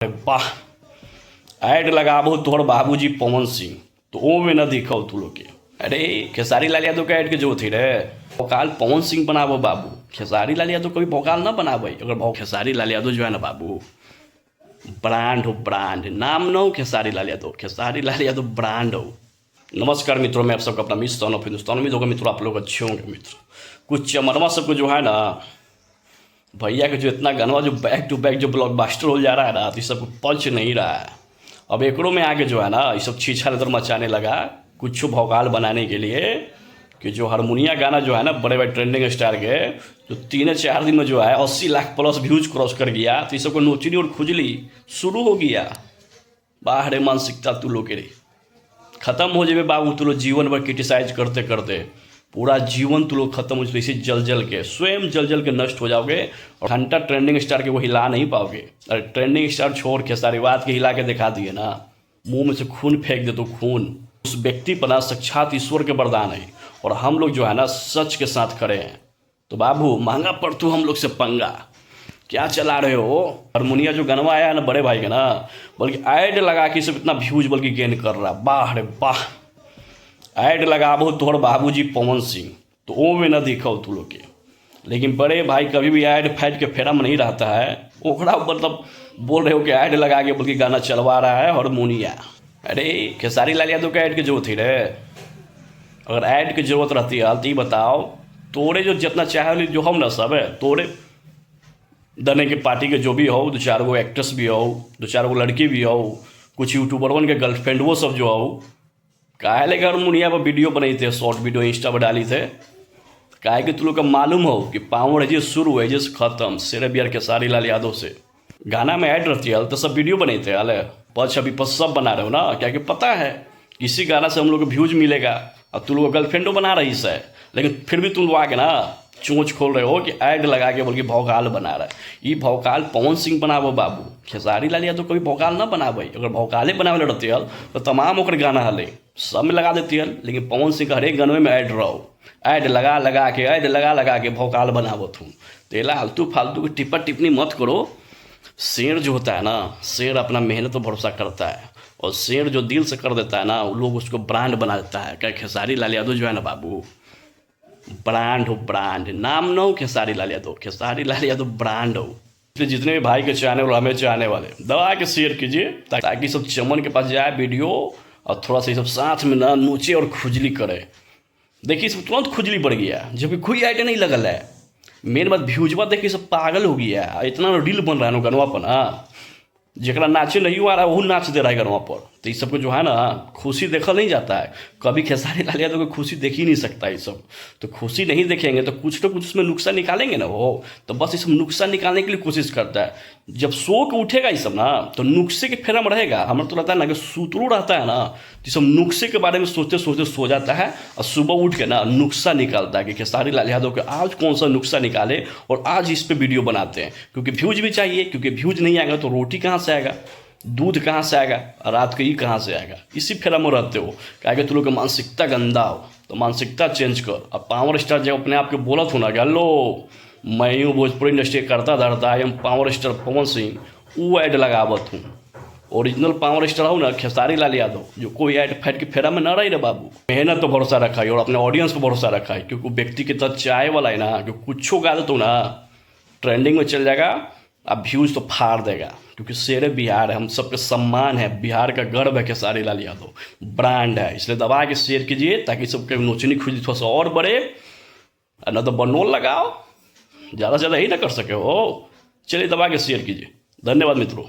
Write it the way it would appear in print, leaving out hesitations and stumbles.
अरे वाह, ऐड लगाबो तोहर बाबूजी पवन सिंह तो ओ में न दिखो तू लोग के। अरे खेसारी लाल यादव का ऐड के जो थी रे भोकाल पवन सिंह बनाबो बाबू। खेसारी लाल यादव कभी भोकाल ना बनाबे। अगर खेसारी लाल यादव जो है ना बाबू ब्रांड हो, ब्रांड नाम न हो खेसारी लाल यादव। खेसारी लाल यादव ब्रांड हो। नमस्कार मित्रों, मैं आप सबका अपना मित्र सन ऑफ हिंदुस्तान। उम्मीद होगा मित्रों आप लोग अच्छे होंगे। मित्र कुछ चमरवा सबको जो है ना भैया के जो इतना गाना जो बैक टू बैक जो ब्लॉकबस्टर हो जा रहा है ना, तो ये सब पंच नहीं रहा है। अब एकड़ों में आगे जो है ना ये सब छीछा नजर मचाने लगा कुछ भौकाल बनाने के लिए कि जो हारमोनिया गाना जो है ना बड़े बड़े ट्रेंडिंग स्टार के जो 3-4 दिन में जो है 80 लाख प्लस व्यूज क्रॉस कर गया, तो ये सबको नोचनी और खुजली शुरू हो गया। बाहर मानसिकता तू लोग के खत्म हो जाए बाबू। तू लोग जीवन भर क्रिटिसाइज करते करते पूरा जीवन तू लोग खत्म हो जाए, इसी जल जल के स्वयं जल जल के नष्ट हो जाओगे और घंटा ट्रेंडिंग स्टार के वो हिला नहीं पाओगे। अरे ट्रेंडिंग स्टार छोड़ के सारी बात के हिला के दिखा दिए ना, मुंह में से खून फेंक दे तो खून उस व्यक्ति पर ना साक्षात ईश्वर के वरदान है। और हम लोग जो है ना सच के साथ खड़े हैं। तो बाबू महंगा पड़ तू हम लोग से पंगा क्या चला रहे हो। हारमोनिया जो गनवा आया है ना बड़े भाई का ना, बल्कि ऐड लगा के सब इतना व्यूज बल्कि गेन कर रहा। वाह रे वाह, ऐड लगाबो तोहर बाबूजी पवन सिंह तो ओ में न दिखो तू लोग के। लेकिन बड़े भाई कभी भी ऐड फैड के फेरा में नहीं रहता है। ओकरा मतलब बोल रहे हो कि ऐड लगा के बल्कि गाना चलवा रहा है हारमोनिया। अरे खेसारी लाल यादव का ऐड के जरूरत थी रे। अगर ऐड की जरूरत रहती है तो ये बताओ, तोड़े जो जितना चाहे जो हम ना सब है तोड़े दने के पार्टी के जो भी हो, 2-4 गो एक्ट्रेस भी हो, 2-4 गो लड़की भी हो, कुछ यूट्यूबरवन के गर्लफ्रेंड वो सब जो हो, काहे ले हारमोनिया पर वीडियो बनाई थे, शॉर्ट वीडियो इंस्टा पर डाली थे। काहे कि तू लोग का मालूम हो कि पावर है शुरू है जिस खत्म सिर्फ यार खेसारी लाल यादव से गाना में ऐड रहती है तो सब वीडियो बनाई थे। हाल पच अभी पच सब बना रहे हो ना, क्या कि पता है किसी गाना से हम लोग को व्यूज मिलेगा। अब तू लोग गर्लफ्रेंडो बना रही है, लेकिन फिर भी तुम लोग आके ना चोंच खोल रहे हो कि ऐड लगा के बल्कि भौकाल बना रहा है। ये भौकाल पवन सिंह बनाबो बाबू। खेसारी लाल यादव कभी भौकाल ना बनाबे। अगर भौकाले बनावे रहती है तो तमाम ओकर गाना हले सब में लगा देती है। लेकिन पवन सिंह का हर एक गाने में ऐड रहो, ऐड लगा लगा के ऐड लगा के भौकाल बनाबो तुम। तेला आलतू फालतू की टिप्पा टिप्पणी मत करो। शेर जो होता है ना, शेर अपना मेहनत पर भरोसा करता है और शेर जो दिल से कर देता है ना वो लोग उसको ब्रांड बना देता है। क्या खेसारी लाल यादव जो है ना बाबू ब्रांड हो, ब्रांड नाम न हो खेसारी लाल यादव। खेसारी लाल यादव ब्रांड हो। इसलिए जितने भी भाई के चाहने वाले हमें चाहने वाले दबा के शेयर कीजिए ताकि सब चमन के पास जाए वीडियो और थोड़ा सा सब साथ में ना नोचे और खुजली करे। देखिए सब तुरंत खुजली बढ़ गया जबकि कोई आइडिया नहीं लगल है। मेन बात व्यूजवा देखिए सब पागल हो गया। इतना रील बन रहा है गनवा पर ना, जरा नाचे नहीं आ रहा है वो नाच दे रहा है गनवा पर। तो ये सबको जो है ना खुशी देखा नहीं जाता है। कभी खेसारी लाल यादव को खुशी देख ही नहीं सकता ये सब। तो खुशी नहीं देखेंगे तो कुछ उसमें नुकसान निकालेंगे ना वो। तो बस ये सब नुकसान निकालने के लिए कोशिश करता है। जब सो के उठेगा ये सब ना तो नुस्खे के फेरा में रहेगा। हमें तो लगता है ना कि सूतरू रहता है ना, तो सब नुस्खे के बारे में सोचते सोचते सो जाता है और सुबह उठ के ना नुस्खा निकालता है कि खेसारी लाल यादव के आज कौन सा नुस्खा निकाले और आज इस पर वीडियो बनाते हैं। क्योंकि व्यूज भी चाहिए, क्योंकि व्यूज नहीं आएगा तो रोटी कहाँ से आएगा, दूध कहाँ से आएगा और रात को ये कहाँ से आएगा। इसी फेरा में रहते हो। क्या तू लोग का मानसिकता गंदा हो तो मानसिकता चेंज कर। अब पावर स्टार जब अपने आप के बोलत हो ना कि हेलो मैं यूँ भोजपुरी इंडस्ट्री करता धरता I am power star Pawan Singh, वो ऐड लगावत हूँ। ओरिजिनल पावर स्टार हो ना खेसारी लाल यादव जो कोई ऐड फैड के फेरा में न रही रे बाबू। मेहनत तो भरोसा रखा है और अपने ऑडियंस पर भरोसा रखा है। क्योंकि व्यक्ति के तक चाय वाला है ना कि कुछ गा दे तो ना ट्रेंडिंग में चल जाएगा, अब व्यूज तो फाड़ देगा। क्योंकि शेर बिहार है, हम सबके सम्मान है, बिहार का गर्व है खेसारी लाल यादव, ब्रांड है। इसलिए दबा के शेयर कीजिए ताकि सबके नोचनी खुजली थोड़ा सा और बढ़े। न तो बनोल लगाओ, ज़्यादा से ज़्यादा ही ना कर सके हो। चलिए दबा के शेयर कीजिए। धन्यवाद मित्रों।